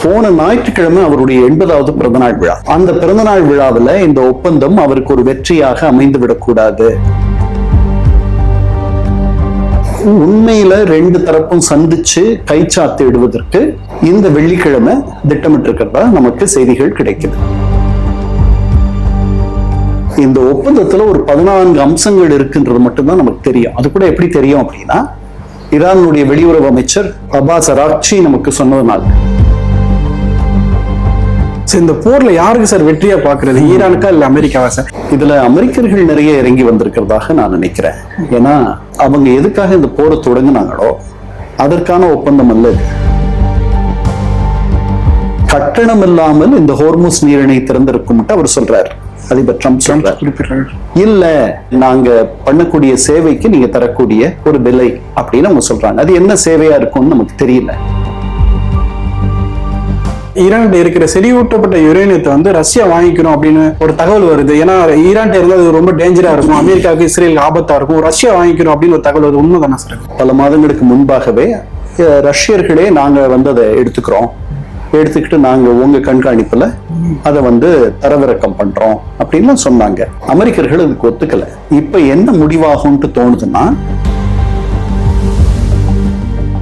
போன ஞாயிற்றுக்கிழமை அவருடைய 80வது பிறந்தநாள் விழா. அந்த பிறந்தநாள் விழாவில் இந்த ஒப்பந்தம் அவருக்கு ஒரு வெற்றியாக அமைந்து விடக்கூடாது. உண்மையில ரெண்டு தரப்பும் சந்திச்சு கைச்சாத்து இடுவதற்கு இந்த வெள்ளிக்கிழமை திட்டமிட்டிருக்கிறதா நமக்கு செய்திகள் கிடைக்குது. இந்த ஒப்பந்தத்துல ஒரு 14 அம்சங்கள் இருக்குன்றது மட்டும்தான் நமக்கு தெரியும். அது கூட எப்படி தெரியும் அப்படின்னா, ஈரானுடைய வெளியுறவு அமைச்சர் அப்பாஸ் அராக்சி நமக்கு சொன்னதுனால. இந்த போர்ல யாருக்கு சார் வெற்றியா பாக்குறது, ஈரானுக்கா இல்ல அமெரிக்காவா சார்? இதுல அமெரிக்கர்கள் நிறைய இறங்கி வந்திருக்கிறதாக நான் நினைக்கிறேன். ஏன்னா அவங்க எதுக்காக இந்த போரை தொடங்கினாங்களோ அதற்கான ஒப்பந்தம் அல்ல. கட்டணம் இல்லாமல் இந்த ஹோர்முஸ் நீரிணை திறந்திருக்கும் அவர் சொல்றாரு. அதிபர் ட்ரம்ப் சொல்றாரு, இல்ல நாங்க பண்ணக்கூடிய சேவைக்கு நீங்க தரக்கூடிய ஒரு விலை அப்படின்னு அவங்க சொல்றாங்க. அது என்ன சேவையா இருக்கும்னு நமக்கு தெரியல. ஈரான்கிட்ட இருக்கிற செறிவூட்டப்பட்ட யுரேனியத்தை ரஷ்யா வாங்கிக்கணும் அப்படின்னு ஒரு தகவல் வருது. ஏன்னா ஈரான்கிட்ட இருந்தால் அது ரொம்ப டேஞ்சரா இருக்கும், அமெரிக்காவுக்கு இஸ்ரேலுக்கு ஆபத்தா இருக்கும், ரஷ்யா வாங்கிக்கணும் அப்படின்னு ஒரு தகவல் வருது. உண்மைதானே சார்? பல மாதங்களுக்கு முன்பாகவே ரஷ்யர்களே நாங்க அதை எடுத்துக்கிறோம், எடுத்துக்கிட்டு நாங்க உங்க கண்காணிப்புல அதை தரவிறக்கம் பண்றோம் அப்படின்னு சொன்னாங்க. அமெரிக்கர்கள் அதுக்கு ஒத்துக்கல. இப்ப என்ன முடிவாகும்னு தோணுதுன்னா,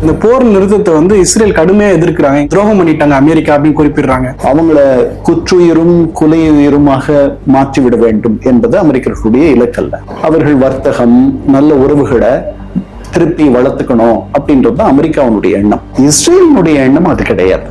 இந்த போர் நிறுத்தத்தை இஸ்ரேல் கடுமையா எதிர்க்கிறாங்க, துரோகம் பண்ணிட்டாங்க அமெரிக்கா அப்படின்னு குறிப்பிடுறாங்க. அவங்கள குற்றுயிரும் குலையுயிருமாக மாற்றிவிட வேண்டும் என்பது அமெரிக்கர்களுடைய இலக்கல்ல. அவர்கள் வர்த்தகம், நல்ல உறவுகளை திருப்பி வளர்த்துக்கணும் அப்படின்றது அமெரிக்காவுடைய எண்ணம். இஸ்ரேலினுடைய எண்ணம் அது கிடையாது.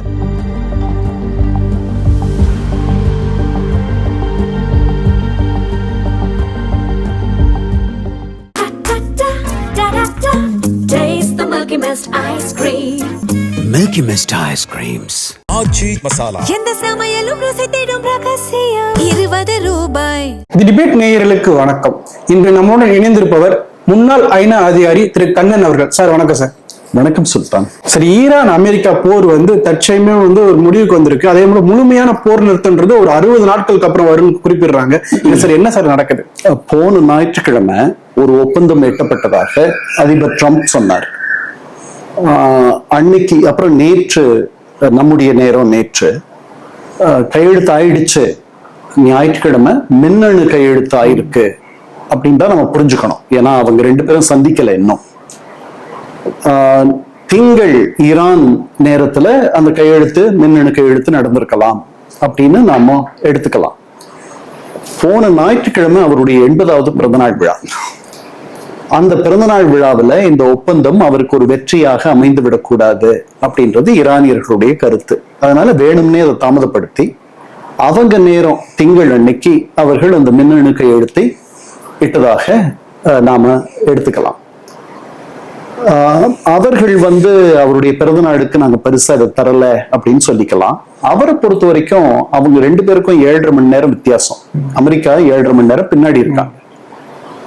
Milky Mist ice creams. ஆச்சி மசாலா. எந்த சமையலும் ருசி தேடும் ரகசியம். 20 ரூபாய். தி டிபேட் நேயர்களுக்கு வணக்கம். இன்று நம்முடன் இணைந்திருப்பவர் முன்னாள் ஐநா அதிகாரி திரு கண்ணன் அவர்கள். சார் வணக்கம் சார். வணக்கம் சுல்தான். சரி, ஈரான் அமெரிக்கா போர் தற்சயமே ஒரு முடிவுக்கு வந்திருக்கு. அதே போல முழுமையான போர் நிறுத்தம்ன்றது ஒரு 60 நாட்களுக்கு அப்புறம் வரும்னு குறிப்பிடுறாங்க. சார் என்ன சார் நடக்குது? போன ஞாயிற்றுக்கிழமை ஒரு ஒப்பந்தம் எட்டப்பட்டதாக அதிபர் ட்ரம்ப் சொன்னார். அன்னைக்கு அப்புறம் நேற்று, நம்முடைய நேரம் நேற்று கையெழுத்து ஆயிடுச்சு. ஞாயிற்றுக்கிழமை மின்னணு கையெழுத்து ஆயிருக்கு அப்படின்னு தான் நம்ம புரிஞ்சுக்கணும். ஏன்னா அவங்க ரெண்டு பேரும் சந்திக்கல இன்னும். திங்கள் ஈரான் நேரத்துல அந்த கையெழுத்து, மின்னணு கையெழுத்து நடந்திருக்கலாம் அப்படின்னு நாம எடுத்துக்கலாம். போன ஞாயிற்றுக்கிழமை அவருடைய 80வது பிறந்தநாள் விழா. அந்த பிறந்தநாள் விழாவில் இந்த ஒப்பந்தம் அவருக்கு ஒரு வெற்றியாக அமைந்து விடக்கூடாது அப்படின்றது ஈரானியர்களுடைய கருத்து. அதனால வேணும்னே அதை தாமதப்படுத்தி அவங்க நேரம் திங்கள் அன்னைக்கு அவர்கள் அந்த மின்னணு கையெழுத்தை இட்டதாக நாம எடுத்துக்கலாம். அவர்கள் அவருடைய பிறந்தநாளுக்கு நாங்க பெருசா அதை தரல அப்படின்னு சொல்லிக்கலாம். அவரை பொறுத்த வரைக்கும் அவங்க ரெண்டு பேருக்கும் 7.5 மணி நேரம் வித்தியாசம். அமெரிக்கா 7.5 மணி நேரம் பின்னாடி இருக்காங்க.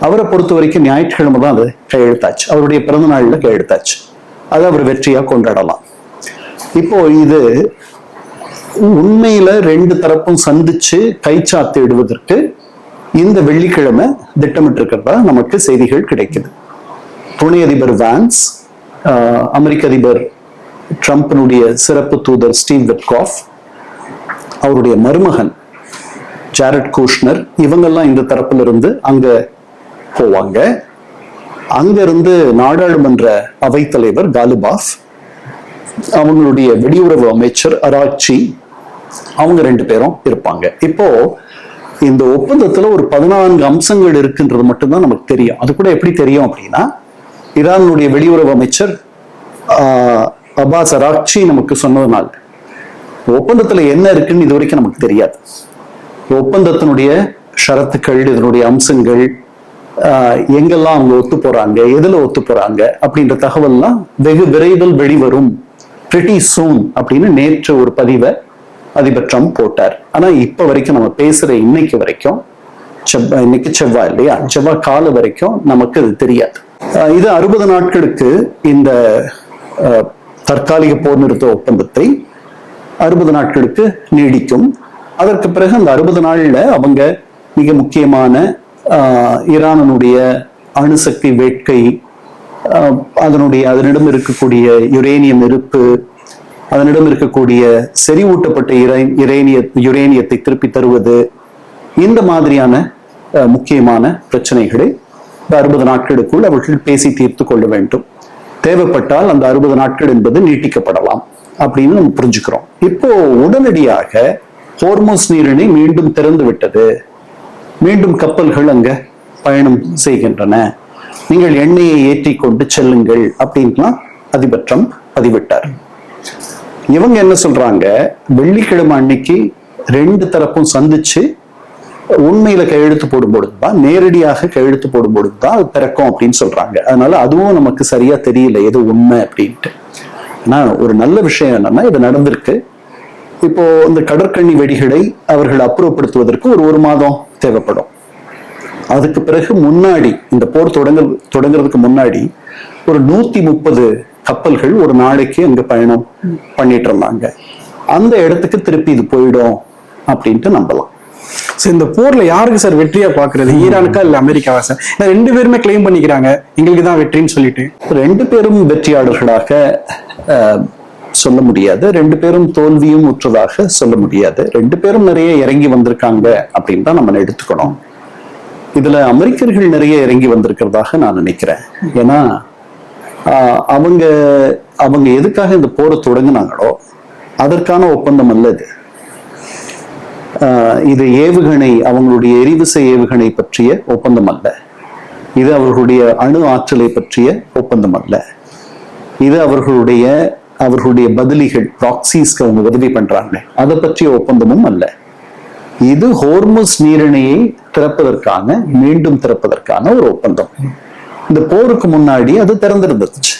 அவரை பொறுத்த வரைக்கும் ஞாயிற்றுக்கிழமை தான் அது கையெழுத்தாச்சு. அவருடைய பிறந்த நாள்ல கையெழுத்தாச்சு. அதை அவர் வெற்றியா கொண்டாடலாம். இப்போ இது உண்மையில ரெண்டு தரப்பும் சந்திச்சு கைச்சாத்து இடுவதற்கு இந்த வெள்ளிக்கிழமை திட்டமிட்டிருக்கிறதா நமக்கு செய்திகள் கிடைக்குது. துணை அதிபர் வான்ஸ், அமெரிக்க அதிபர் ட்ரம்பினுடைய சிறப்பு தூதர் ஸ்டீவ் விட்காஃப், அவருடைய மருமகன் ஜாரட் கூஷ்னர், இவங்கெல்லாம் இந்த தரப்புல இருந்து அங்க போவாங்க. அங்கிருந்து நாடாளுமன்ற அவைத்தலைவர் காலிபாஃப், அவங்களுடைய வெளியுறவு அமைச்சர் அராக்சி, அவங்க ரெண்டு பேரும் இருப்பாங்க. இப்போ இந்த ஒப்பந்தத்துல ஒரு 14 அம்சங்கள் இருக்குன்றது மட்டும்தான் நமக்கு தெரியும். அது கூட எப்படி தெரியும் அப்படின்னா, ஈரானுடைய வெளியுறவு அமைச்சர் அப்பாஸ் அராக்சி நமக்கு சொன்னதுனால. ஒப்பந்தத்துல என்ன இருக்குன்னு இது வரைக்கும் நமக்கு தெரியாது. ஒப்பந்தத்தினுடைய ஷரத்துக்கள், இதனுடைய அம்சங்கள், எங்கெல்லாம் அவங்க ஒத்து போறாங்க, எதுல ஒத்து போறாங்க அப்படின்ற தகவல்லாம் வெகு விரைவில் வெளிவரும், பிரிட்டி சூன் அப்படின்னு நேற்று ஒரு பதிவை அதிபர் ட்ரம்ப் போட்டார். ஆனா இப்ப வரைக்கும் நம்ம பேசுற இன்னைக்கு வரைக்கும், இன்னைக்கு செவ்வாய் இல்லையா, செவ்வாய் கால வரைக்கும் நமக்கு அது தெரியாது. இது 60 நாட்களுக்கு இந்த தற்காலிக போர் நிறுத்த ஒப்பந்தத்தை 60 நாட்களுக்கு நீடிக்கும். அதற்கு பிறகு அந்த 60 நாள்ல அவங்க மிக முக்கியமான ஈரானுடைய அணுசக்தி வேட்கை, அதனிடம் இருக்கக்கூடிய யுரேனியம் இருப்பு, அதனிடம் இருக்கக்கூடிய செறிவூட்டப்பட்ட யுரேனியத்தை திருப்பி தருவது, இந்த மாதிரியான முக்கியமான பிரச்சனைகளை இந்த 60 நாட்களுக்குள் அவர்கள் பேசி தீர்த்து கொள்ள வேண்டும். தேவைப்பட்டால் அந்த 60 நாட்கள் என்பது நீட்டிக்கப்படலாம் அப்படின்னு நம்ம புரிஞ்சுக்கிறோம். இப்போ உடனடியாக ஹோர்முஸ் நீரிணை மீண்டும் திறந்து விட்டது, மீண்டும் கப்பல்கள் அங்க பயணம் செய்கின்றன, நீங்கள் எண்ணெயை ஏற்றி கொண்டு செல்லுங்கள் அப்படின்லாம் அதிபர் ட்ரம்ப் பதிவிட்டார். இவங்க என்ன சொல்றாங்க, வெள்ளிக்கிழமை அன்னைக்கு 2 தரப்பும் சந்திச்சு உண்மையில கையெழுத்து போடும் பொழுதுதான், நேரடியாக கையெழுத்து போடும் பொழுதுதான் அது திறக்கும் அப்படின்னு சொல்றாங்க. அதனால அதுவும் நமக்கு சரியா தெரியல எது உண்மை அப்படின்ட்டு. ஆனா ஒரு நல்ல விஷயம் என்னன்னா, இது நடந்திருக்கு. இப்போ இந்த கடற்கண்ணி வெடிகளை அவர்கள் அப்புறப்படுத்துவதற்கு ஒரு மாதம் தேவைப்படும். அதுக்கு பிறகு முன்னாடி, இந்த போர் தொடங்குறதுக்கு முன்னாடி ஒரு 130 கப்பல்கள் ஒரு நாளைக்கு அங்க பயணம் பண்ணிட்டு இருந்தாங்க. அந்த இடத்துக்கு திருப்பி இது போயிடும் அப்படின்ட்டு நம்பலாம். இந்த போர்ல யாருக்கு சார் வெற்றியா பாக்குறது, ஈரானுக்கா இல்ல அமெரிக்காவா சார்? 2 பேருமே கிளைம் பண்ணிக்கிறாங்க எங்களுக்கு தான் வெற்றின்னு சொல்லிட்டு. 2 பேரும் வெற்றியாளர்களாக சொல்ல முடியாது, 2 பேரும் தோல்வியும் உற்றதாக சொல்ல முடியாது. 2 பேரும் நிறைய இறங்கி வந்திருக்காங்க அப்படின்னு தான் நம்ம எடுத்துக்கணும். இதுல அமெரிக்கர்கள் நிறைய இறங்கி வந்திருக்கிறதாக நான் நினைக்கிறேன். ஏன்னா அவங்க எதுக்காக இந்த போரை தொடங்கினாங்களோ அதற்கான ஒப்பந்தம் அல்ல இது. இது ஏவுகணை, அவங்களுடைய எரிவிசை ஏவுகணை பற்றிய ஒப்பந்தம் அல்ல. இது அவர்களுடைய அணு ஆற்றலை பற்றிய ஒப்பந்தம் அல்ல. இது அவர்களுடைய பதிலிகள், ப்ராக்சிஸ்க்கு அவங்க உதவி பண்றாங்க, அதை பற்றிய ஒப்பந்தமும் அல்ல. இது ஹோர்முஸ் நீரிணையை திறப்பதற்கான, மீண்டும் திறப்பதற்கான ஒரு ஒப்பந்தம். இந்த போருக்கு முன்னாடி அது திறந்திருந்துச்சு.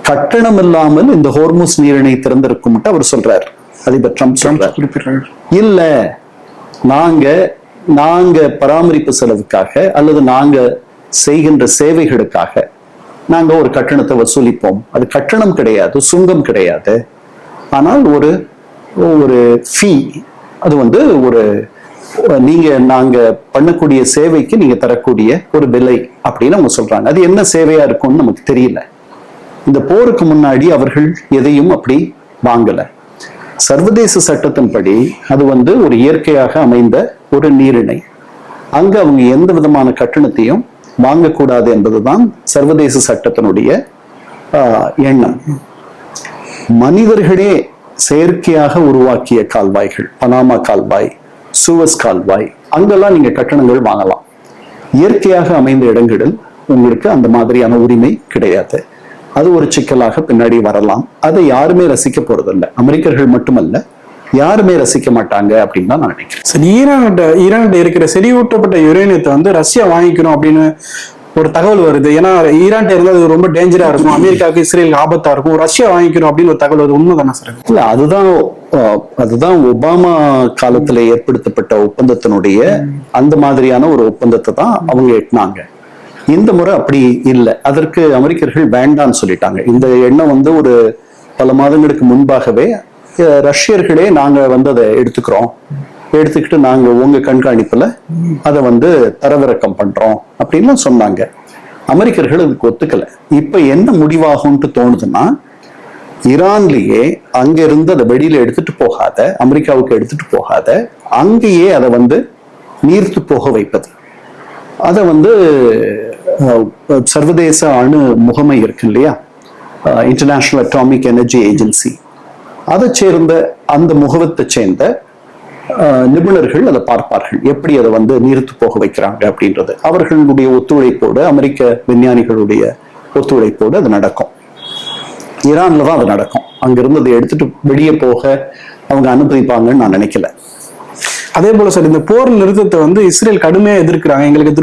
கட்டணம் இல்லாமல் இந்த ஹோர்முஸ் நீரிணை திறந்திருக்கும் அவர் சொல்றாரு, அதிபர் ட்ரம்ப் சொல்றாரு. இல்ல, நாங்க பராமரிப்பு செலவுக்காக அல்லது நாங்க செய்கின்ற சேவைகளுக்காக நாங்க ஒரு கட்டணத்தை வசூலிப்போம். அது கட்டணம் கிடையாது, சுங்கம் கிடையாது, ஆனால் ஒரு ஃபீ. அது நாங்க பண்ணக்கூடிய சேவைக்கு நீங்க தரக்கூடிய ஒரு விலை அப்படின்னு அவங்க சொல்றாங்க. அது என்ன சேவையா இருக்கும்னு நமக்கு தெரியல. இந்த போருக்கு முன்னாடி அவர்கள் எதையும் அப்படி வாங்கல. சர்வதேச சட்டத்தின்படி அது ஒரு இயற்கையாக அமைந்த ஒரு நீரிணை. அங்க அவங்க எந்த விதமான கட்டணத்தையும் வாங்கக்கூடாது என்பதுதான் சர்வதேச சட்டத்தினுடைய எண்ணம். மனிதர்களே செயற்கையாக உருவாக்கிய கால்வாய்கள், பனாமா கால்வாய், சூவஸ் கால்வாய், அங்கெல்லாம் நீங்க கட்டணங்கள் வாங்கலாம். இயற்கையாக அமைந்த இடங்களில் உங்களுக்கு அந்த மாதிரியான உரிமை கிடையாது. அது ஒரு சிக்கலாக பின்னாடி வரலாம். அதை யாருமே ரசிக்க போறதில்லை, அமெரிக்கர்கள் மட்டுமல்ல, யாருமே ரசிக்க மாட்டாங்க அப்படின்னு தான் நான் நினைக்கிறேன். சரி, ஈரான்கிட்ட இருக்கிற செறிவூட்டப்பட்ட யுரேனியத்தை ரஷ்யா வாங்கிக்கணும் அப்படின்னு ஒரு தகவல் வருது. ஏன்னா ஈரான்கிட்ட இருந்தால் அது ரொம்ப டேஞ்சரா இருக்கும், அமெரிக்காவுக்கு இஸ்ரேலுக்கு ஆபத்தா இருக்கும், ரஷ்யா வாங்கிக்கணும் அப்படின்னு ஒரு தகவல் வருது. உண்மைதானே சார்? இல்ல, அதுதான் ஒபாமா காலத்துல ஏற்படுத்தப்பட்ட ஒப்பந்தத்தினுடைய அந்த மாதிரியான ஒரு ஒப்பந்தத்தை தான் அவங்க எட்டினாங்க. இந்த முறை அப்படி இல்லை. அதற்கு அமெரிக்கர்கள் வேண்டான்னு சொல்லிட்டாங்க. இந்த எண்ணம் ஒரு பல மாதங்களுக்கு முன்பாகவே ரஷ்யர்களே நாங்க அதை எடுத்துக்கிட்டு நாங்க உங்க கண்காணிப்புல அதை தரவிறக்கம் பண்றோம் அப்படின்னு சொன்னாங்க. அமெரிக்கர்கள் அதுக்கு ஒத்துக்கல. இப்ப என்ன முடிவாகும்னு தோணுதுன்னா, ஈரான்லயே அங்க இருந்து அதை வெளியில எடுத்துட்டு போகாத, அமெரிக்காவுக்கு எடுத்துட்டு போகாத, அங்கேயே அதை நீர்த்து போக வைப்பது. அதை சர்வதேச அணு முகமை இருக்கு இல்லையா, இன்டர்நேஷனல் அட்டாமிக் எனர்ஜி ஏஜென்சி, அதை சேர்ந்த அந்த முகவத்தை சேர்ந்த நிபுணர்கள் அதை பார்ப்பார்கள், எப்படி அதை நீர்த்து போக வைக்கிறாங்க அப்படின்றது. அவர்களுடைய ஒத்துழைப்போடு, அமெரிக்க விஞ்ஞானிகளுடைய ஒத்துழைப்போடு அது நடக்கும். ஈரான்ல தான் அது நடக்கும். அங்கிருந்து அதை எடுத்துட்டு வெளியே போக அவங்க அனுமதிப்பாங்கன்னு நான் நினைக்கல. அதே போல சார், இந்த போர் நிறுத்தத்தை இஸ்ரேல் கடுமையா எதிர்க்கிறாங்க. எங்களுக்கு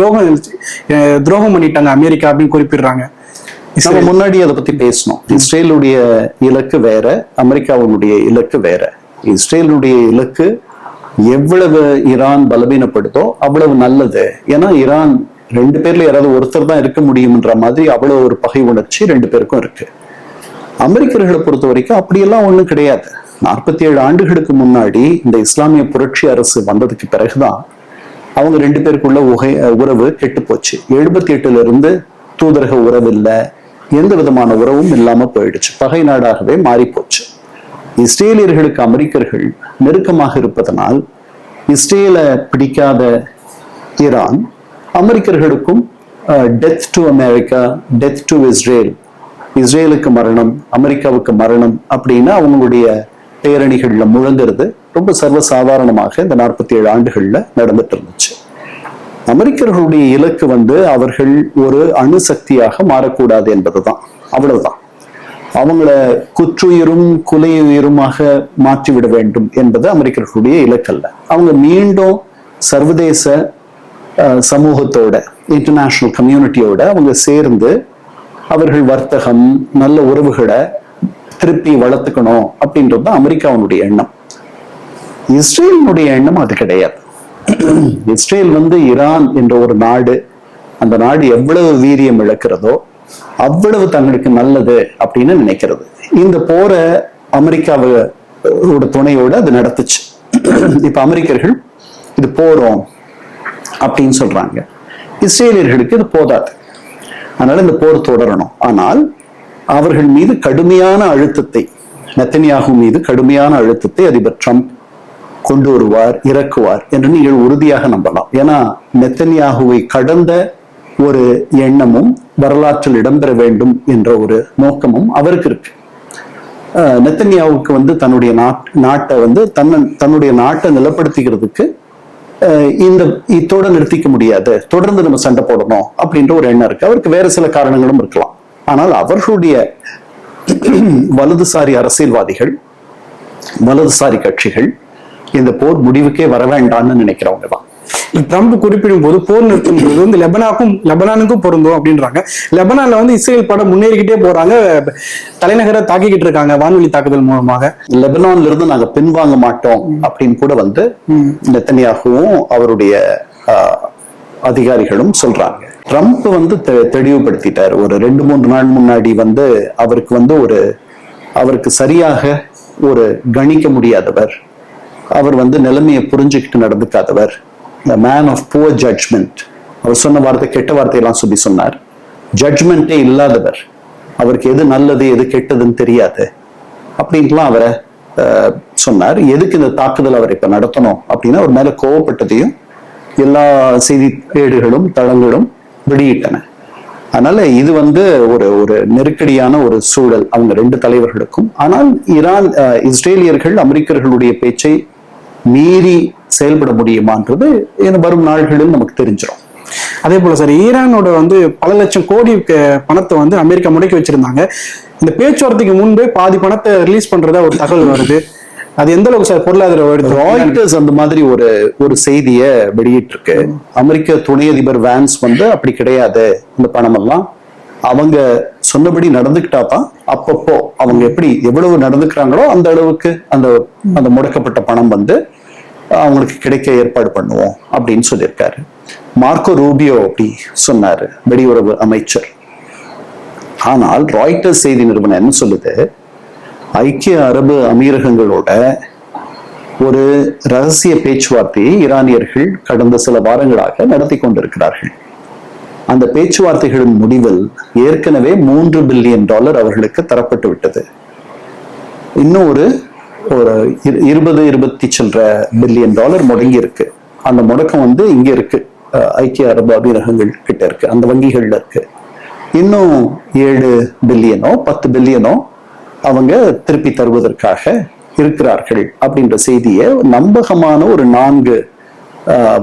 துரோகம் பண்ணிட்டாங்க அமெரிக்கா அப்படின்னு குறிப்பிடுறாங்க. நம்ம முன்னாடி அதை பத்தி பேசணும். இஸ்ரேலுடைய இலக்கு வேற, அமெரிக்காவுடைய இலக்கு வேற. இஸ்ரேலுடைய இலக்கு எவ்வளவு ஈரான் பலவீனப்படுதோ அவ்வளவு நல்லது. ஏன்னா ஈரான் 2 பேர்ல யாராவது ஒருத்தர் தான் இருக்க முடியும்ன்ற மாதிரி அவ்வளவு ஒரு பகை உணர்ச்சி 2 பேருக்கும் இருக்கு. அமெரிக்கர்களை பொறுத்த வரைக்கும் அப்படியெல்லாம் ஒண்ணும் கிடையாது. 47 ஆண்டுகளுக்கு முன்னாடி இந்த இஸ்லாமிய புரட்சி அரசு வந்ததுக்கு பிறகுதான் அவங்க 2 பேருக்குள்ள உறவு கெட்டு போச்சு. 78 இருந்து தூதரக உறவு இல்லை, எந்த விதமான உறவும் இல்லாம போயிடுச்சு, பகை நாடாகவே மாறி போச்சு. இஸ்ரேலியர்களுக்கு அமெரிக்கர்கள் நெருக்கமாக இருப்பதனால் இஸ்ரேலை பிடிக்காத ஈரான் அமெரிக்கர்களுக்கும் death to America, death to Israel, இஸ்ரேலுக்கு மரணம், அமெரிக்காவுக்கு மரணம் அப்படின்னு அவங்களுடைய பேரணிகள்ல முழங்குறது ரொம்ப சர்வசாதாரணமாக இந்த 47 ஆண்டுகள்ல நடந்துட்டு இருந்துச்சு. அமெரிக்கர்களுடைய இலக்கு அவர்கள் ஒரு அணுசக்தியாக மாறக்கூடாது என்பதுதான். அவ்வளவுதான். அவங்கள குற்றுயிரும் குலையுயிருமாக மாற்றிவிட வேண்டும் என்பது அமெரிக்கர்களுடைய இலக்கல்ல. அவங்க மீண்டும் சர்வதேச சமூகத்தோட, இன்டர்நேஷனல் கம்யூனிட்டியோட அவங்க சேர்ந்து அவர்கள் வர்த்தகம், நல்ல உறவுகளை திருப்பி வளர்த்துக்கணும் அப்படின்றது தான் அமெரிக்காவுடைய எண்ணம். இஸ்ரேலினுடைய எண்ணம் அது கிடையாது. இஸ்ரேல் ஈரான் என்ற ஒரு நாடு, அந்த நாடு எவ்வளவு வீரியம் இழக்கிறதோ அவ்வளவு தங்களுக்கு நல்லது அப்படின்னு நினைக்கிறது. இந்த போரை அமெரிக்காவோட துணையோட அது நடத்துச்சு. இப்ப அமெரிக்கர்கள் இது போறோம் அப்படின்னு சொல்றாங்க, இஸ்ரேலியர்களுக்கு இது போதாது. அதனால இந்த போர் தொடரணும். ஆனால் அவர்கள் மீது கடுமையான அழுத்தத்தை, நெத்தன்யாகு மீது கடுமையான அழுத்தத்தை அதிபர் ட்ரம்ப் கொண்டு வருவார், இறக்குவார் என்று நீங்கள் உறுதியாக நம்பலாம். ஏன்னா நெத்தன்யாகுவை கடந்த ஒரு எண்ணமும் வரலாற்றில் இடம்பெற வேண்டும் என்ற ஒரு நோக்கமும் அவருக்கு இருக்கு. நெத்தன்யாவுக்கு தன்னுடைய நாட்டை தன்னுடைய நாட்டை நிலப்படுத்திக்கிறதுக்கு இத்தோட நிறுத்திக்க முடியாது, தொடர்ந்து நம்ம சண்டை போடணும் அப்படின்ற ஒரு எண்ணம் இருக்கு. அவருக்கு வேற சில காரணங்களும் இருக்கலாம். ஆனால் அவர்களுடைய வலதுசாரி அரசியல்வாதிகள், வலதுசாரி கட்சிகள் இந்த போர் முடிவுக்கே வர வேண்டாம்னு நினைக்கிறவங்க தான். ட்ரம்ப் குறிப்பிடும் போது போர் நிறுத்தும் லெபனானுக்கும் பொருந்தும் அப்படின்றாங்க. லெபனான்ல இஸ்ரேல் படம் முன்னேறிக்கிட்டே போறாங்க, தலைநகரை தாக்கிக்கிட்டு இருக்காங்க வான்வெளி தாக்குதல் மூலமாக. லெபனான்ல இருந்து நாங்க பின்வாங்க மாட்டோம் அப்படின்னு கூட நெத்தன்யாகுவும் அவருடைய அதிகாரிகளும் சொல்றாங்க. ட்ரம்ப் தெளிவுபடுத்திட்டார். ஒரு 2-3 நாள் முன்னாடி அவருக்கு அவருக்கு சரியாக ஒரு கணிக்க முடியாதவர், அவர் நிலைமையை புரிஞ்சுக்கிட்டு நடந்துக்காதவர், மேன் ஆஃப் புவர் ஜட்ஜ்மெண்ட். அவர் சொன்ன வார்த்தை கெட்ட வார்த்தையெல்லாம் சொன்னார். ஜட்ஜ்மெண்டே இல்லாதவர், அவருக்கு எது நல்லது எது கெட்டதுன்னு தெரியாது அப்படின்ட்டுலாம் அவரை சொன்னார். எதுக்கு இந்த தாக்குதல் அவர் இப்ப நடத்தணும் அப்படின்னா அவர் மேல கோவப்பட்டதையும் எல்லா செய்தி ஏடுகளும் தளங்களும் வெளியிட்டன. அதனால இது ஒரு நெருக்கடியான ஒரு சூழல் அவங்க 2 தலைவர்களுக்கும். ஆனால் இஸ்ரேலியர்கள் அமெரிக்கர்களுடைய பேச்சை மீறி செயல்பட முடியுமான்றது வரும் நாள்களில் நமக்கு தெரிஞ்சிடும். அதே போல சார், ஈரானோட பல லட்சம் கோடி பணத்தை அமெரிக்கா முடக்கி வச்சிருந்தாங்க. இந்த பேச்சுவார்த்தைக்கு முன்பே பாதி பணத்தை ரிலீஸ் பண்றதா ஒரு தகவல் வருது. அது எந்த அளவுக்கு சார் பொருளாதார ராய்ட்டர்ஸ் அந்த மாதிரி ஒரு செய்தியை வெளியிட்டிருக்கு. அமெரிக்க துணை அதிபர் வான்ஸ் அப்படி கிடையாது, இந்த பணம் எல்லாம் அவங்க சொன்னபடி நடந்துக்கிட்டா தான் அப்பப்போ அவங்க எவ்வளவு நடந்துக்கிறாங்களோ அந்த அளவுக்கு அந்த முடக்கப்பட்ட பணம் அவங்களுக்கு கிடைக்க ஏற்பாடு பண்ணுவோம் அப்படின்னு சொல்லியிருக்காரு. மார்க்கோ ரூபியோ அப்படி சொன்னாரு, வெளியுறவு அமைச்சர். ஆனால் ராய்ட்டர்ஸ் செய்தி நிறுவனம் என்ன சொல்லுது, ஐக்கிய அரபு அமீரகங்களோட ஒரு ரகசிய பேச்சுவார்த்தையை ஈரானியர்கள் கடந்த சில வாரங்களாக நடத்தி கொண்டிருக்கிறார்கள். அந்த பேச்சுவார்த்தைகளின் முடிவில் ஏற்கனவே $3 பில்லியன் அவர்களுக்கு தரப்பட்டு விட்டது. இன்னும் ஒரு 20 சில்லற பில்லியன் முடங்கி இருக்கு. அந்த முடக்கம் இங்க இருக்கு, ஐக்கிய அரபு அமீரகங்கள் கிட்ட இருக்கு, அந்த வங்கிகள்ல இருக்கு. இன்னும் 7 பில்லியனோ 10 பில்லியனோ அவங்க திருப்பி தருவதற்காக இருக்கிறார்கள் அப்படின்ற செய்தியை நம்பகமான ஒரு 4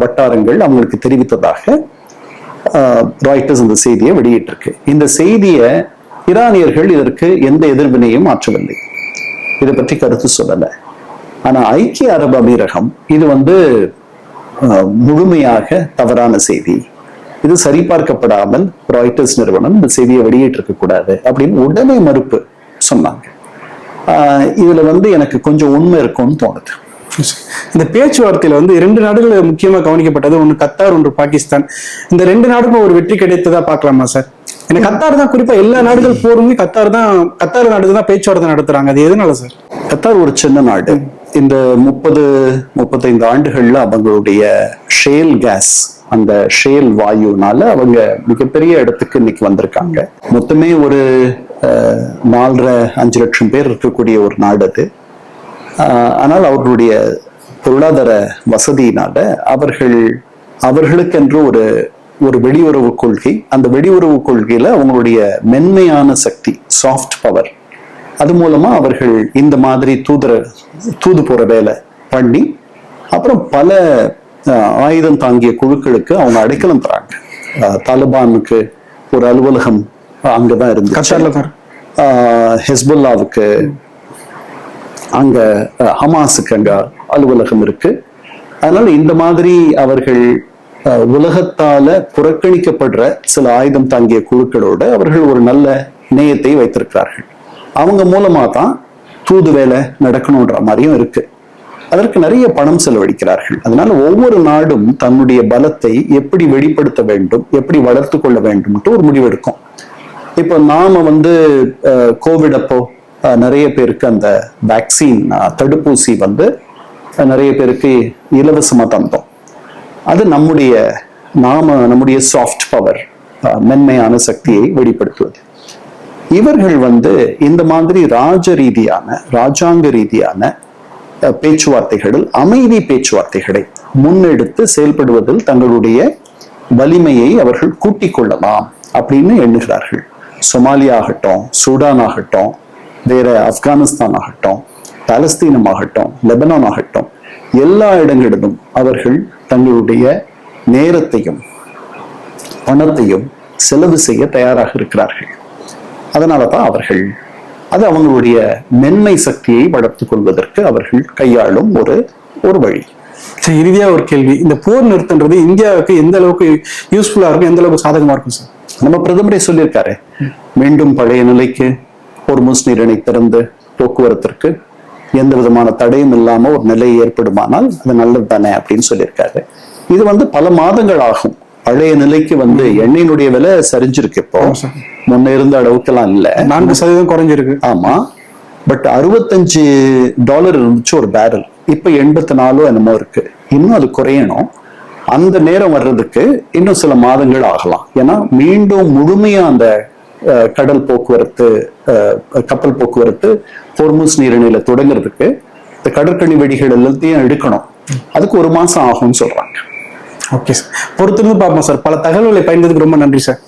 வட்டாரங்கள் அவங்களுக்கு தெரிவித்ததாக ராய்ட்டர்ஸ் இந்த செய்தியை வெளியிட்டிருக்கு. இந்த செய்தியை ஈரானியர்கள் இதற்கு எந்த எதிர்வினையும் ஆற்றவில்லை, இதை பற்றி கருத்து சொல்லல. ஆனா ஐக்கிய அரபு அமீரகம் இது முழுமையாக தவறான செய்தி, இது சரிபார்க்கப்படாமல் ராய்ட்டர்ஸ் நிறுவனம் இந்த செய்தியை வெளியிட்டிருக்க கூடாது அப்படின்னு உடனே மறுப்பு சொன்னாங்க. இதுல எனக்கு கொஞ்சம் உண்மை இருக்கும்னு தோணுது. இந்த பேச்சுவார்த்தையில 2 நாடுகள் முக்கியமா கவனிக்கப்பட்டது, ஒன்று கத்தார், ஒன்று பாகிஸ்தான். இந்த 2 நாடுக்கும் ஒரு வெற்றி கிடைத்ததா பார்க்கலாமா சார்? ஏன்னா கத்தார் தான், குறிப்பா எல்லா நாடுகள் போருமே கத்தார் நாடு தான் பேச்சுவார்த்தை நடத்துறாங்க. அது எதனால சார்? கத்தார் ஒரு சின்ன நாடு. இந்த 30-35 ஆண்டுகள்ல அவங்களுடைய ஷேல் கேஸ், அந்த ஷேல் வாயுனால அவங்க மிகப்பெரிய இடத்துக்கு இன்னைக்கு வந்திருக்காங்க. மொத்தமே ஒரு 4.5 லட்சம் பேர் இருக்கக்கூடிய ஒரு நாடு அது. ஆனால் அவர்களுடைய பொருளாதார வசதியினால அவர்களுக்கென்று ஒரு வெளியுறவு கொள்கை, அந்த வெளியுறவு கொள்கையில அவங்களுடைய மென்மையான சக்தி, சாஃப்ட் பவர், அது மூலமா அவர்கள் இந்த மாதிரி தூது போற வேலை பண்ணி அப்புறம் பல ஆயுதம் தாங்கிய குழுக்களுக்கு அவங்க அடைக்கலம் தராங்க. தாலிபானுக்கு ஒரு அலுவலகம் அங்கதான் இருந்துச்சு, ஹெஸ்புல்லாவுக்கு அங்க, ஹமாஸுக்கு அங்க அலுவலகம் இருக்கு. அதனால இந்த மாதிரி அவர்கள் உலகத்தால புறக்கணிக்கப்படுற சில ஆயுதம் தாங்கிய குழுக்களோட அவர்கள் ஒரு நல்ல நேயத்தை வைத்திருக்கிறார்கள். அவங்க மூலமா தான் தூது வேலை நடக்கணுன்ற மாதிரியும் இருக்கு. அதற்கு நிறைய பணம் செலவழிக்கிறார்கள். அதனால ஒவ்வொரு நாடும் தன்னுடைய பலத்தை எப்படி வெளிப்படுத்த வேண்டும், எப்படி வளர்த்து கொள்ள வேண்டும் ஒரு முடிவெடுக்கும். இப்போ நாம கோவிட் அப்போ நிறைய பேருக்கு அந்த வேக்சின் தடுப்பூசி நிறைய பேருக்கு இலவசமா தந்தோம். அது நம்முடைய சாஃப்ட் பவர், மென்மையான சக்தியை வெளிப்படுத்துவது. இவர்கள் இந்த மாதிரி ராஜாங்க ரீதியான பேச்சுவார்த்தைகளில் அமைதி பேச்சுவார்த்தைகளை முன்னெடுத்து செயல்படுவதில் தங்களுடைய வலிமையை அவர்கள் கூட்டிக் கொள்ளலாம் அப்படின்னு எண்ணுகிறார்கள். சொமாலியா ஆகட்டும், சூடான் ஆகட்டும், வேற ஆப்கானிஸ்தான் ஆகட்டும், பாலஸ்தீனம் ஆகட்டும், லெபனான் ஆகட்டும், எல்லா இடங்களிலும் அவர்கள் தங்களுடைய நேரத்தையும் பணத்தையும் செலவு செய்ய தயாராக இருக்கிறார்கள். அதனாலதான் அவங்களுடைய மென்மை சக்தியை வளர்த்துக் கொள்வதற்கு அவர்கள் கையாளும் ஒரு வழி. இறுதியா ஒரு கேள்வி, இந்த போர் நிறுத்தன்றது இந்தியாவுக்கு எந்த அளவுக்கு யூஸ்ஃபுல்லா இருக்கும், எந்த அளவுக்கு சாதகமா இருக்கும் சார்? நம்ம பிரதமரே சொல்லியிருக்காரு, மீண்டும் பழைய நிலைக்கு ஹோர்முஸ் நீரிணை திறந்து போக்குவரத்திற்கு எந்த விதமான தடையும் இல்லாம ஒரு நிலை ஏற்படுமானால் அது நல்லது தானே அப்படின்னு சொல்லியிருக்காரு. இது பல மாதங்கள் ஆகும். பழைய நிலைக்கு எண்ணெயினுடைய விலை சரிஞ்சிருக்கு. இப்போ முன்ன இருந்த அளவுக்கெல்லாம் இல்ல, 4% குறைஞ்சிருக்கு. ஆமா, பட் $65 இருந்துச்சு ஒரு பேரல், இப்ப 84 என்னமோ இருக்கு. இன்னும் அது குறையணும். அந்த நேரம் வர்றதுக்கு இன்னும் சில மாதங்கள் ஆகலாம். ஏன்னா மீண்டும் முழுமையா அந்த கடல் போக்குவரத்து, கப்பல் போக்குவரத்து ஹோர்முஸ் நீரிணையில தொடங்குறதுக்கு இந்த கடற்கணி வெடிகள் எல்லாத்தையும் எடுக்கணும். அதுக்கு 1 மாசம் ஆகும்னு சொல்றாங்க. ஓகே சார், பொறுத்திருந்து பார்ப்போம் சார். பல தகவல்களை பயன்படுத்துக்கு ரொம்ப நன்றி சார்.